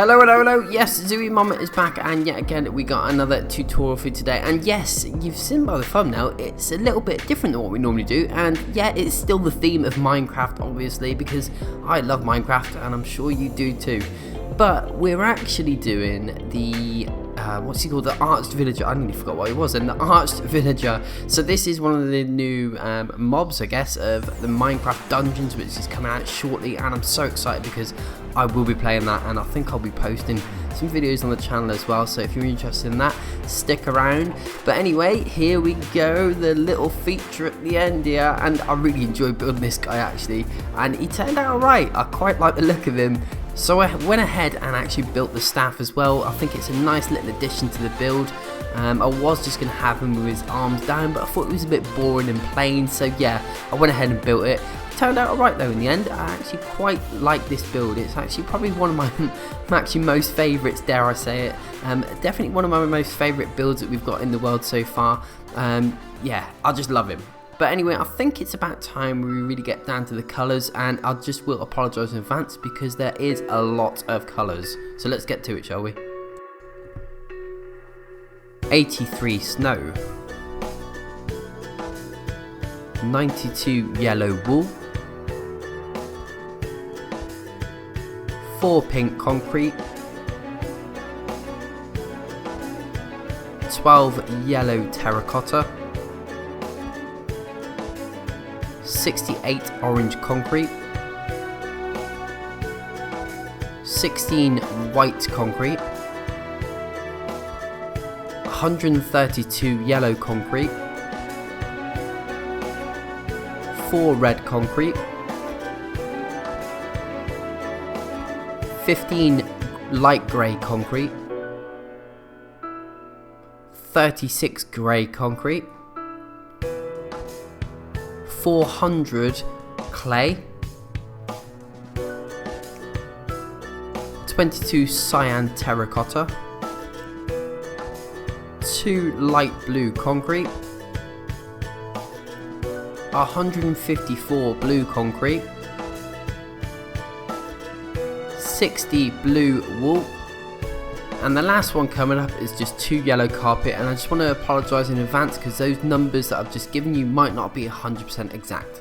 Hello, yes, zu-wii-mama is back, and yet again we got another tutorial for you today. And yes, you've seen by the thumbnail, it's a little bit different than what we normally do, and yeah, it's still the theme of Minecraft, obviously, because I love Minecraft, and I'm sure you do too. But we're actually doing the what's he called? The Arched Villager. I nearly forgot what it was. And the Arched Villager. So this is one of the new mobs, I guess, of the Minecraft dungeons, which is coming out shortly. And I'm so excited because I will be playing that, and I think I'll be posting some videos on the channel as well. So if you're interested in that, stick around. But anyway, here we go. The little feature at the end here, and I really enjoyed building this guy actually, and he turned out alright. I quite like the look of him. So I went ahead and actually built the staff as well. I think it's a nice little addition to the build. I was just going to have him with his arms down, but I thought it was a bit boring and plain. So yeah, I went ahead and built it. Turned out alright though in the end. I actually quite like this build. It's actually probably one of my actually most favourites, dare I say it. Definitely one of my most favourite builds that we've got in the world so far. Yeah, I just love him. But anyway, I think it's about time we really get down to the colours, and I just will apologise in advance because there is a lot of colours. So let's get to it, shall we? 83 snow, 92 yellow wool, 4 pink concrete, 12 yellow terracotta, 68 orange concrete, 16 white concrete, 132 yellow concrete, 4 red concrete, 15 light grey concrete, 36 grey concrete, 400 clay, 22 cyan terracotta, 2 light blue concrete, 154 blue concrete, 60 blue wool, and the last one coming up is just 2 yellow carpet. And I just want to apologise in advance because those numbers that I've just given you might not be 100% exact.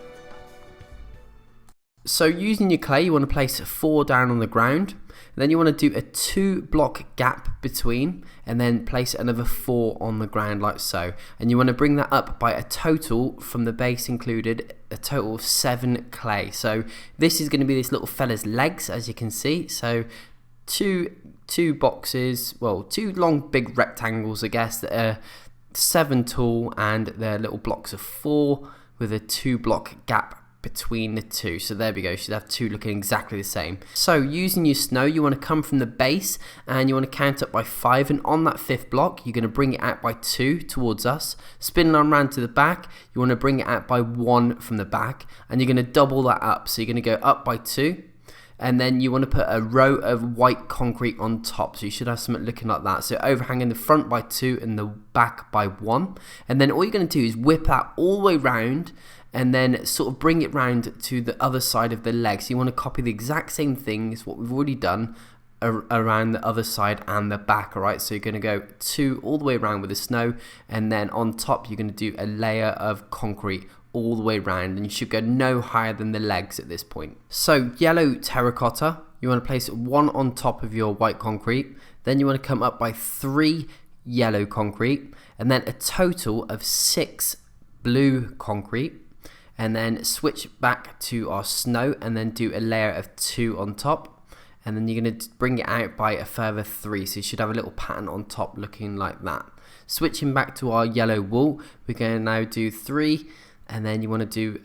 So using your clay, you want to place 4 down on the ground, and then you want to do a 2 block gap between, and then place another 4 on the ground like so. And you want to bring that up by a total, from the base included, a total of 7 clay. So this is going to be this little fella's legs, as you can see. So two boxes, well, 2 long big rectangles, I guess, that are 7 tall, and they're little blocks of 4 with a 2 block gap between the 2. So there we go, you should have 2 looking exactly the same. So using your snow, you want to come from the base and you want to count up by 5, and on that 5th block you're going to bring it out by 2 towards us, spinning on round to the back, you want to bring it out by 1 from the back, and you're going to double that up. So you're going to go up by 2, and then you want to put a row of white concrete on top. So you should have something looking like that. So overhanging the front by 2 and the back by 1. And then all you're going to do is whip that all the way round, and then sort of bring it round to the other side of the leg. So you want to copy the exact same thing as what we've already done around the other side and the back. Alright, so you're going to go 2 all the way around with the snow, and then on top you're going to do a layer of concrete all the way around, and you should go no higher than the legs at this point. So yellow terracotta, you want to place 1 on top of your white concrete, then you want to come up by 3 yellow concrete, and then a total of 6 blue concrete, and then switch back to our snow and then do a layer of 2 on top, and then you're going to bring it out by a further 3, so you should have a little pattern on top looking like that. Switching back to our yellow wool, we're going to now do 3, and then you want to do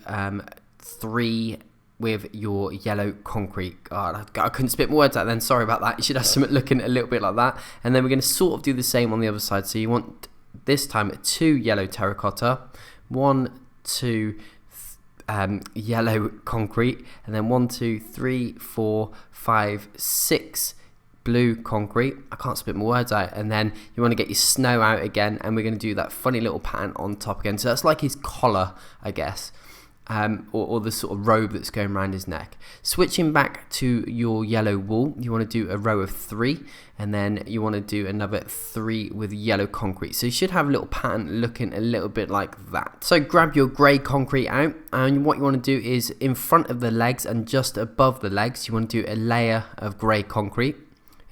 3 with your yellow concrete. God, I couldn't spit my words out then, sorry about that. You should have something looking a little bit like that. And then we're going to sort of do the same on the other side. So you want this time 2 yellow terracotta, 1, 2 yellow concrete, and then 1, 2, 3, 4, 5, 6 blue concrete. I can't spit my words out. And then you want to get your snow out again, and we're going to do that funny little pattern on top again. So that's like his collar, I guess. or the sort of robe that's going around his neck. Switching back to your yellow wool, you want to do a row of 3, and then you want to do another 3 with yellow concrete. So you should have a little pattern looking a little bit like that. So grab your grey concrete out, and what you want to do is in front of the legs and just above the legs, you want to do a layer of grey concrete,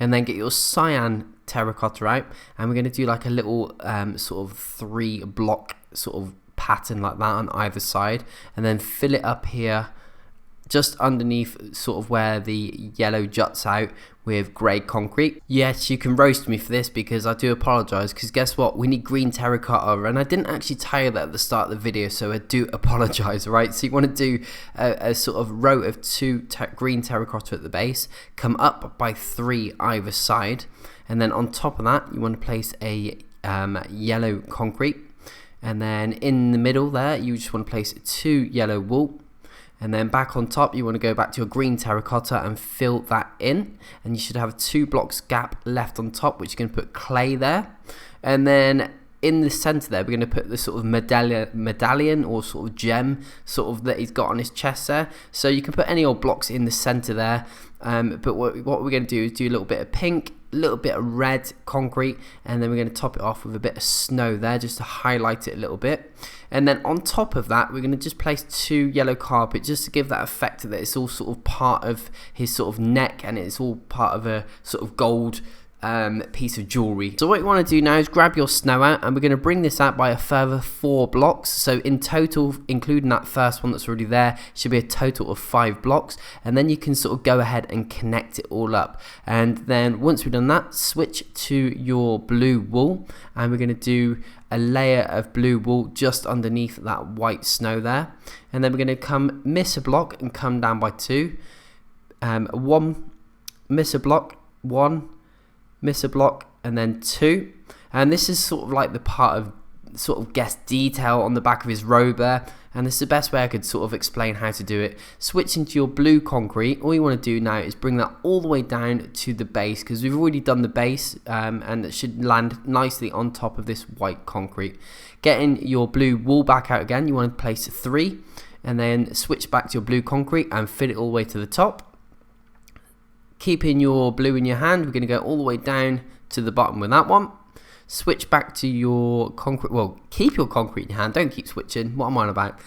and then get your cyan terracotta out, and we're going to do like a little sort of 3 block sort of pattern like that on either side, and then fill it up here just underneath sort of where the yellow juts out with grey concrete. Yes, you can roast me for this because I do apologise, because guess what, we need green terracotta, and I didn't actually tell you that at the start of the video, so I do apologise, right? So you want to do a sort of row of 2 green terracotta at the base, come up by 3 either side, and then on top of that you want to place a yellow concrete, and then in the middle there you just want to place 2 yellow wool, and then back on top you want to go back to your green terracotta and fill that in, and you should have 2 blocks gap left on top, which you're going to put clay there, and then in the center there we're going to put the sort of medallion or sort of gem sort of that he's got on his chest there. So you can put any old blocks in the center there, but what we're going to do is do a little bit of pink, a little bit of red concrete, and then we're going to top it off with a bit of snow there just to highlight it a little bit. And then on top of that we're going to just place 2 yellow carpet just to give that effect that it's all sort of part of his sort of neck, and it's all part of a sort of gold piece of jewelry. So what you want to do now is grab your snow out, and we're going to bring this out by a further 4 blocks. So in total, including that first one that's already there, should be a total of 5 blocks, and then you can sort of go ahead and connect it all up. And then once we've done that, switch to your blue wool, and we're going to do a layer of blue wool just underneath that white snow there, and then we're going to come miss a block and come down by 2, 1, miss a block, 1, miss a block, and then 2. And this is sort of like the part of sort of Ghast detail on the back of his robe there, and this is the best way I could sort of explain how to do it. Switch into your blue concrete. All you want to do now is bring that all the way down to the base, because we've already done the base, and it should land nicely on top of this white concrete. Getting your blue wool back out again, you want to place 3, and then switch back to your blue concrete and fit it all the way to the top. Keeping your blue in your hand, we're going to go all the way down to the bottom with that one. Switch back to your concrete, well, keep your concrete in your hand, don't keep switching, what am I on about?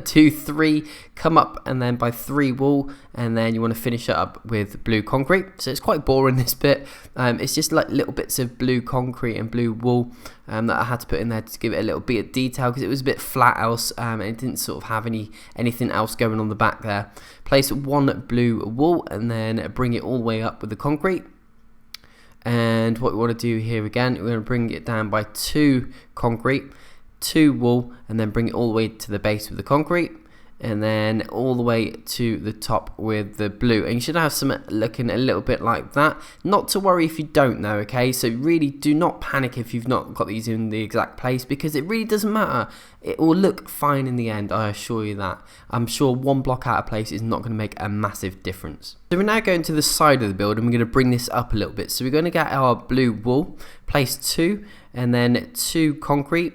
2, 3, come up, and then by 3 wool, and then you want to finish it up with blue concrete. So it's quite boring, this bit. It's just like little bits of blue concrete and blue wool that I had to put in there to give it a little bit of detail, because it was a bit flat else, and it didn't sort of have anything else going on the back there. Place 1 blue wool, and then bring it all the way up with the concrete. And what we want to do here again, we're going to bring it down by 2 concrete, 2 wool, and then bring it all the way to the base with the concrete, and then all the way to the top with the blue. And you should have some looking a little bit like that. Not to worry if you don't know, okay? So really do not panic if you've not got these in the exact place, because it really doesn't matter. It will look fine in the end, I assure you that. I'm sure 1 block out of place is not going to make a massive difference. So we're now going to the side of the build, and we're going to bring this up a little bit. So we're going to get our blue wool, place 2, and then 2 concrete,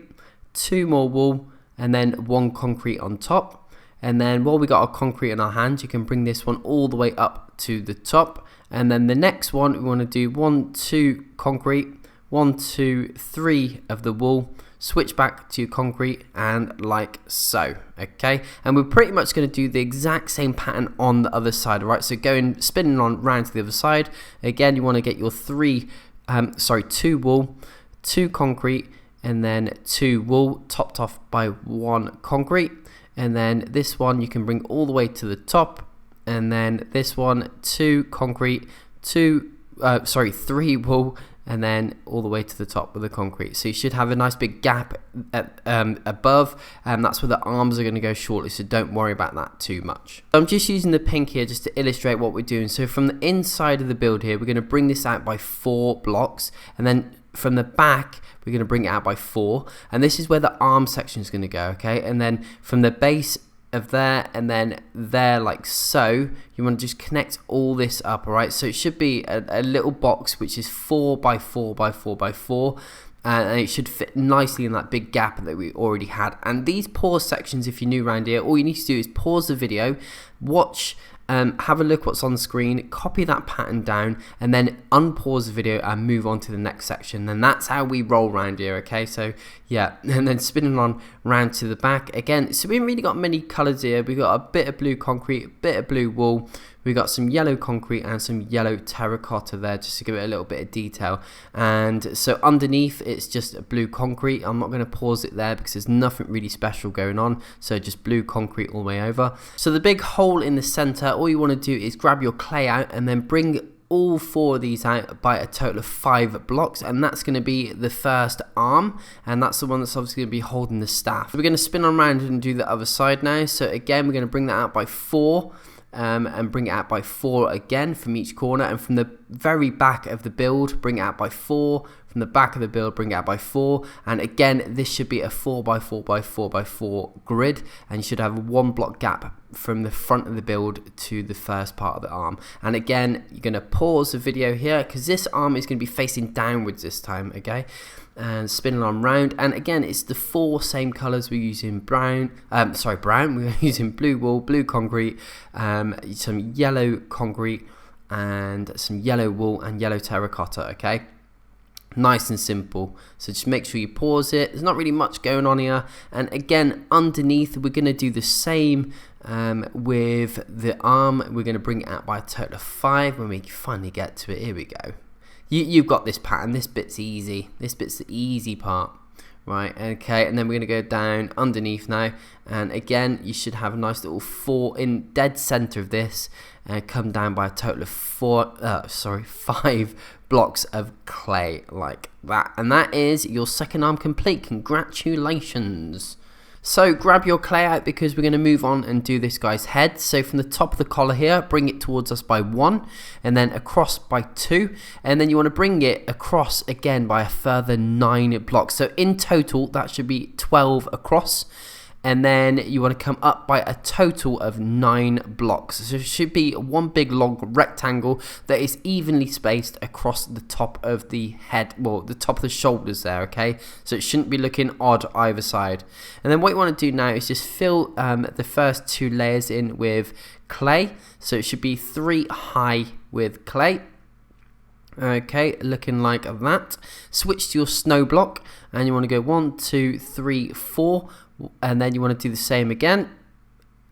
2 more wool, and then 1 concrete on top. And then while we got our concrete in our hand, you can bring this one all the way up to the top. And then the next one, we want to do 1, 2 concrete, 1, 2, 3 of the wool, switch back to concrete, and like so, okay? And we're pretty much going to do the exact same pattern on the other side, right? So going, spinning on round to the other side. Again, you want to get your 2 wool, 2 concrete, and then 2 wool, topped off by 1 concrete. And then this one you can bring all the way to the top, and then this one 2 concrete, 3 wool, and then all the way to the top with the concrete. So you should have a nice big gap at, above, and that's where the arms are going to go shortly, so don't worry about that too much. I'm just using the pink here just to illustrate what we're doing. So from the inside of the build here, we're going to bring this out by 4 blocks, and then from the back we're going to bring it out by 4, and this is where the arm section is going to go, okay? And then from the base of there and then there, like so, you want to just connect all this up, all right? So it should be a little box which is 4 by 4 by 4 by 4, and it should fit nicely in that big gap that we already had. And these pause sections, if you're new around here, all you need to do is pause the video, watch, have a look what's on the screen, copy that pattern down, and then unpause the video and move on to the next section. And that's how we roll around here, okay? So yeah, and then spinning on round to the back again. So we haven't really got many colors here. We've got a bit of blue concrete, a bit of blue wool, we got some yellow concrete and some yellow terracotta there, just to give it a little bit of detail. And so underneath it's just a blue concrete. I'm not going to pause it there because there's nothing really special going on, so just blue concrete all the way over. So the big hole in the center, all you want to do is grab your clay out and then bring all 4 of these out by a total of 5 blocks, and that's going to be the first arm, and that's the one that's obviously going to be holding the staff. So we're going to spin on around and do the other side now. So again, we're going to bring that out by 4, and bring it out by 4 again from each corner, and from the very back of the build bring it out by 4, from the back of the build bring it out by 4, and again this should be a 4x4x4x4 grid, and you should have a 1 block gap from the front of the build to the first part of the arm. And again, you're going to pause the video here because this arm is going to be facing downwards this time, okay? And spinning on round, and again it's the 4 same colors. We're using brown, we're using blue wool, blue concrete, some yellow concrete, and some yellow wool and yellow terracotta, okay? Nice and simple. So just make sure you pause it. There's not really much going on here. And again, underneath we're going to do the same with the arm. We're going to bring it out by a total of 5 when we finally get to it. Here we go. You've got this pattern. This bit's easy. This bit's the easy part. Right, okay, and then we're going to go down underneath now, and again you should have a nice little 4 in dead center of this, and come down by a total of 5 blocks of clay like that. And that is your second arm complete. Congratulations. So grab your clay out because we're going to move on and do this guy's head. So from the top of the collar here, bring it towards us by 1, and then across by 2, and then you want to bring it across again by a further 9 blocks. So in total that should be 12 across, and then you want to come up by a total of 9 blocks. So it should be one big long rectangle that is evenly spaced across the top of the head, well, the top of the shoulders there, okay? So it shouldn't be looking odd either side. And then what you want to do now is just fill the first 2 layers in with clay. So it should be 3 high with clay. Okay, looking like that. Switch to your snow block, and you want to go 1, 2, 3, 4, and then you want to do the same again,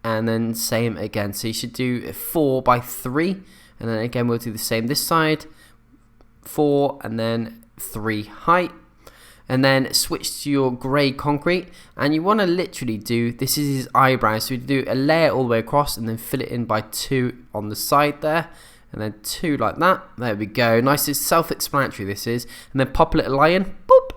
and then same again. So you should do 4 by 3, and then again we'll do the same this side, 4 and then 3 height, and then switch to your grey concrete, and you want to literally do, this is his eyebrows, so you do a layer all the way across and then fill it in by 2 on the side there, and then 2 like that. There we go. Nice, it's self-explanatory this is. And then pop a little lion, boop,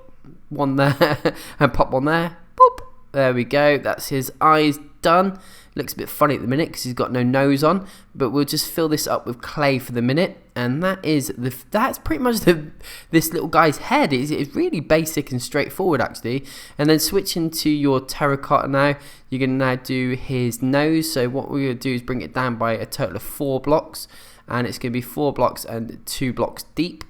1 there, and pop 1 there, boop. There we go. That's his eyes done. Looks a bit funny at the minute because he's got no nose on, but we'll just fill this up with clay for the minute, and that's pretty much this little guy's head. It's really basic and straightforward actually. And then switching to your terracotta now, you're going to now do his nose. So what we're going to do is bring it down by a total of 4 blocks, and it's going to be 4 blocks and 2 blocks deep.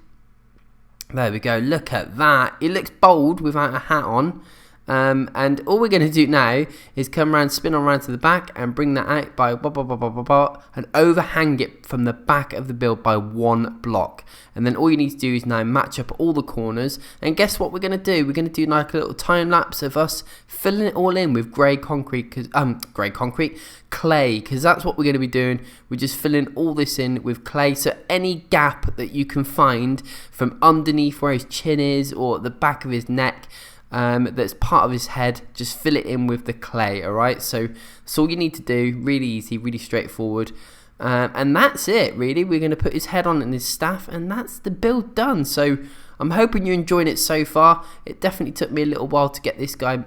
There we go. Look at that. It looks bold without a hat on. And all we're going to do now is come around, spin around to the back, and bring that out by and overhang it from the back of the build by 1 block. And then all you need to do is now match up all the corners, and guess what we're going to do? We're going to do like a little time lapse of us filling it all in with clay, because that's what we're going to be doing. We're just filling all this in with clay, so any gap that you can find from underneath where his chin is or the back of his neck, that's part of his head, just fill it in with the clay. Alright, so that's all you need to do. Really easy, really straightforward, and that's it really. We're going to put his head on and his staff, and that's the build done. So I'm hoping you're enjoying it so far. It definitely took me a little while to get this guy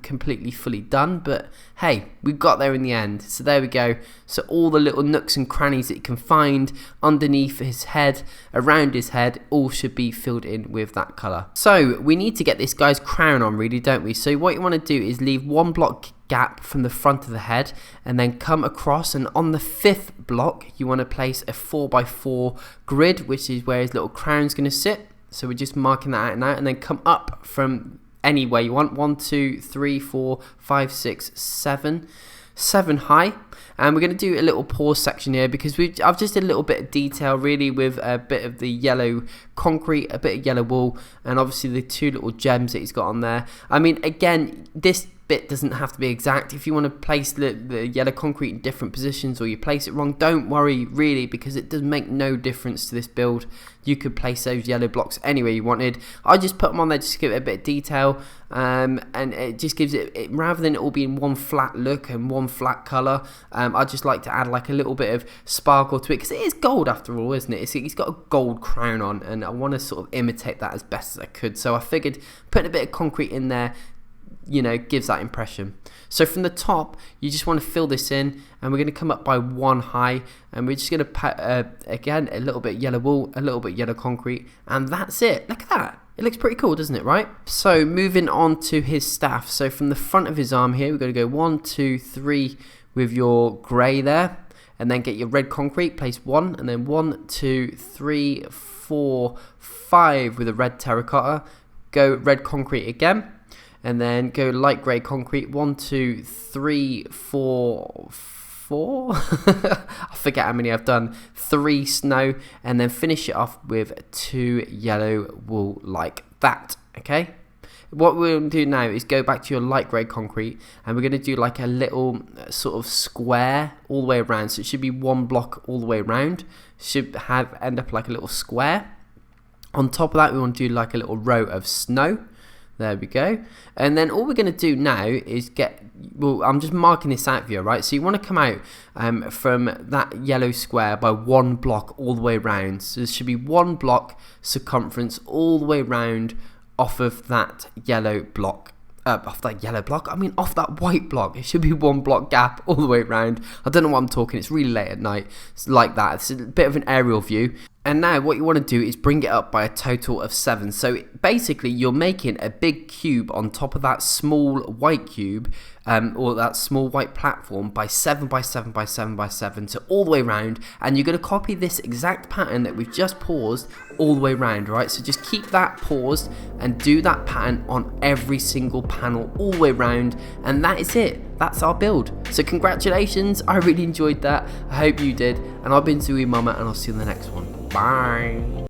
completely fully done, but hey, we got there in the end. So there we go. So all the little nooks and crannies that you can find underneath his head, around his head, all should be filled in with that colour. So we need to get this guy's crown on really, don't we? So what you want to do is leave 1 block gap from the front of the head, and then come across, and on the 5th block you want to place a 4x4 grid, which is where his little crown's going to sit. So we're just marking that out now, and then come up from anywhere you want. 1, 2, 3, 4, 5, 6, 7. 7 high. And we're going to do a little pause section here because I've just did a little bit of detail really with a bit of the yellow concrete, a bit of yellow wool, and obviously the 2 little gems that he's got on there. I mean, again, this bit doesn't have to be exact. If you want to place the yellow concrete in different positions or you place it wrong, don't worry really, because it does make no difference to this build. You could place those yellow blocks anywhere you wanted. I just put them on there just to give it a bit of detail, and it just gives it rather than it all being one flat look and one flat colour, I just like to add like a little bit of sparkle to it, because it is gold after all, isn't it? He's got a gold crown on, and I want to sort of imitate that as best as I could. So I figured putting a bit of concrete in there, you know, gives that impression. So from the top, you just want to fill this in, and we're going to come up by 1 high, and we're just going to put again a little bit yellow wool, a little bit yellow concrete, and that's it. Look at that. It looks pretty cool, doesn't it, right? So moving on to his staff. So from the front of his arm here, we're going to go 1, 2, 3 with your grey there, and then get your red concrete, place 1, and then 1, 2, 3, 4, 5 with a red terracotta. Go red concrete again, and then go light grey concrete. 1, 2, 3, 4, 4. I forget how many I've done. 3 snow, and then finish it off with 2 yellow wool like that. Okay. What we're going to do now is go back to your light grey concrete, and we're going to do like a little sort of square all the way around. So it should be 1 block all the way around. Should end up like a little square. On top of that, we want to do like a little row of snow. There we go. And then all we're going to do now is I'm just marking this out for you, right? So you want to come out from that yellow square by 1 block all the way around. So there should be 1 block circumference all the way around off of that yellow block. Off that white block. It should be 1 block gap all the way around. I don't know what I'm talking. It's really late at night. It's like that. It's a bit of an aerial view. And now what you want to do is bring it up by a total of 7. So basically you're making a big cube on top of that small white cube, or that small white platform, by 7 by 7 by 7 by 7, so all the way around. And you're going to copy this exact pattern that we've just paused all the way around, right? So just keep that paused and do that pattern on every single panel all the way around, and that is it. That's our build. So congratulations, I really enjoyed that. I hope you did. And I've been zu-wii-mama, and I'll see you in the next one. Bye.